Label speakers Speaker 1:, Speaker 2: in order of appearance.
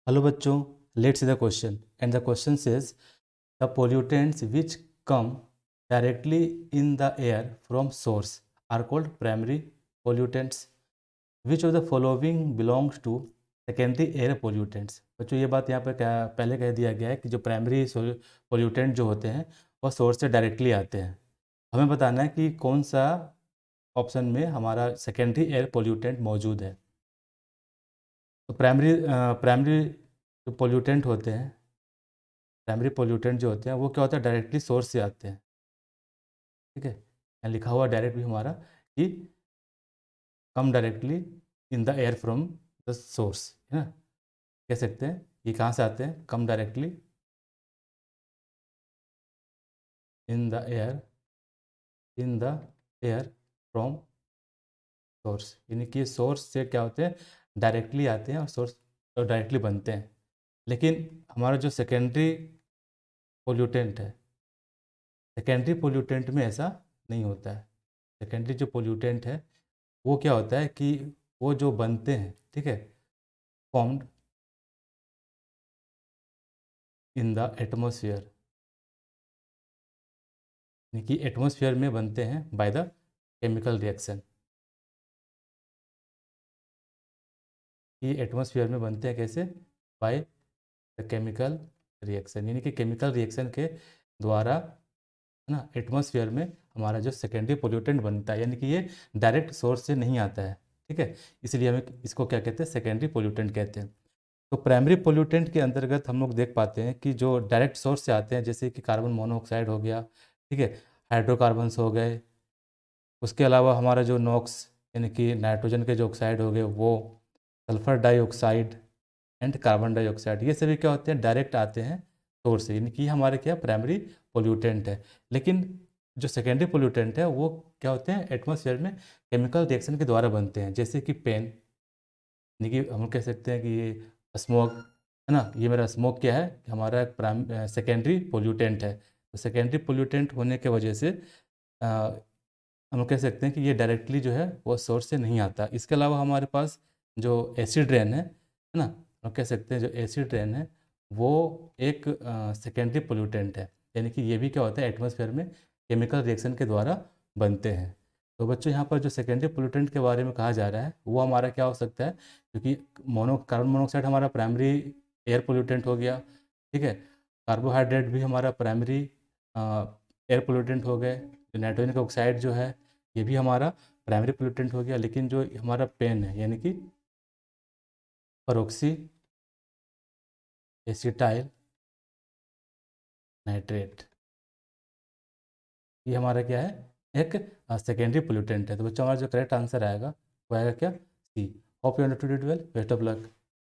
Speaker 1: Hello बच्चों, let's see the question and the question says the pollutants which come directly in the air from source are called primary pollutants. Which of the following belongs to secondary air pollutants. बच्चों ये बात यहाँ पर क्या पहले कह दिया गया है कि जो प्राइमरी पोल्यूटेंट जो होते हैं वो सोर्स से डायरेक्टली आते हैं। हमें बताना है कि कौन सा ऑप्शन में हमारा सेकेंडरी एयर पोल्यूटेंट मौजूद है। तो प्राइमरी जो पोल्यूटेंट होते हैं, प्राइमरी पोल्यूटेंट जो होते हैं वो क्या होता है, डायरेक्टली सोर्स से आते हैं। ठीक है, यहाँ लिखा हुआ डायरेक्ट भी हमारा कि कम directly in the air from the source, है ना। कह सकते हैं ये कहाँ से आते हैं, कम directly in the air, in the air from source, यानी कि सोर्स से क्या होते हैं, डायरेक्टली आते हैं और सोर्स डायरेक्टली बनते हैं। लेकिन हमारा जो सेकेंडरी पोल्यूटेंट है, सेकेंडरी पोल्यूटेंट में ऐसा नहीं होता है। सेकेंडरी जो पोल्यूटेंट है वो क्या होता है कि वो जो बनते हैं, ठीक है, फॉर्म्ड इन द एटमोसफियर, यानी कि एटमोसफियर में बनते हैं बाय द केमिकल रिएक्शन। ये एटमोसफियर में बनते हैं कैसे, बाय द केमिकल रिएक्शन, यानी कि केमिकल रिएक्शन के द्वारा, है ना, एटमॉस्फेयर में हमारा जो सेकेंडरी पोल्यूटेंट बनता है, यानी कि ये डायरेक्ट सोर्स से नहीं आता है। ठीक है, इसलिए हमें इसको क्या कहते हैं, सेकेंडरी पोल्यूटेंट कहते हैं। तो प्राइमरी पोल्यूटेंट के अंतर्गत हम लोग देख पाते हैं कि जो डायरेक्ट सोर्स से आते हैं, जैसे कि कार्बन मोनोऑक्साइड हो गया, ठीक है, हाइड्रोकार्बन्स हो गए, उसके अलावा हमारा जो नॉक्स यानी कि नाइट्रोजन के जो ऑक्साइड हो गए वो, sulphur dioxide and carbon dioxide, ये सभी क्या होते हैं, डायरेक्ट आते हैं सोर्स से, यानी कि हमारे क्या प्राइमरी पोल्यूटेंट है। लेकिन जो सेकेंडरी पोल्यूटेंट है वो क्या होते हैं, एटमॉस्फेयर में केमिकल रिएक्शन के द्वारा बनते हैं, जैसे कि पेन, यानी कि हम कह सकते हैं कि ये स्मोक, है ना, ये मेरा स्मोक क्या है, हमारा सेकेंडरी पोल्यूटेंट है। तो सेकेंडरी पोल्यूटेंट होने के वजह से अ, हम कह सकते हैं कि ये डायरेक्टली जो है वो सोर्स से नहीं आता। इसके अलावा हमारे पास जो एसिड रेन है ना, हम कह सकते हैं जो एसिड रेन है वो एक सेकेंडरी पोल्यूटेंट है, यानी कि ये भी क्या होता है, एटमॉस्फेयर में केमिकल रिएक्शन के द्वारा बनते हैं। तो बच्चों यहाँ पर जो सेकेंडरी पोल्यूटेंट के बारे में कहा जा रहा है वो हमारा क्या हो सकता है, क्योंकि कार्बन मोनोऑक्साइड हमारा प्राइमरी एयर पोल्यूटेंट हो गया, ठीक है, कार्बोहाइड्रेट भी हमारा प्राइमरी एयर पोल्यूटेंट हो गए, नाइट्रोजन का ऑक्साइड जो है ये भी हमारा प्राइमरी पोल्यूटेंट हो गया। लेकिन जो हमारा पेन है, यानी कि पेरोक्सी एसिटाइल नाइट्रेट, ये हमारा क्या है, एक सेकेंडरी पोल्यूटेंट है। तो बच्चों हमारा जो करेक्ट आंसर आएगा वो आएगा क्या, C. Hope you understood it well, best of luck.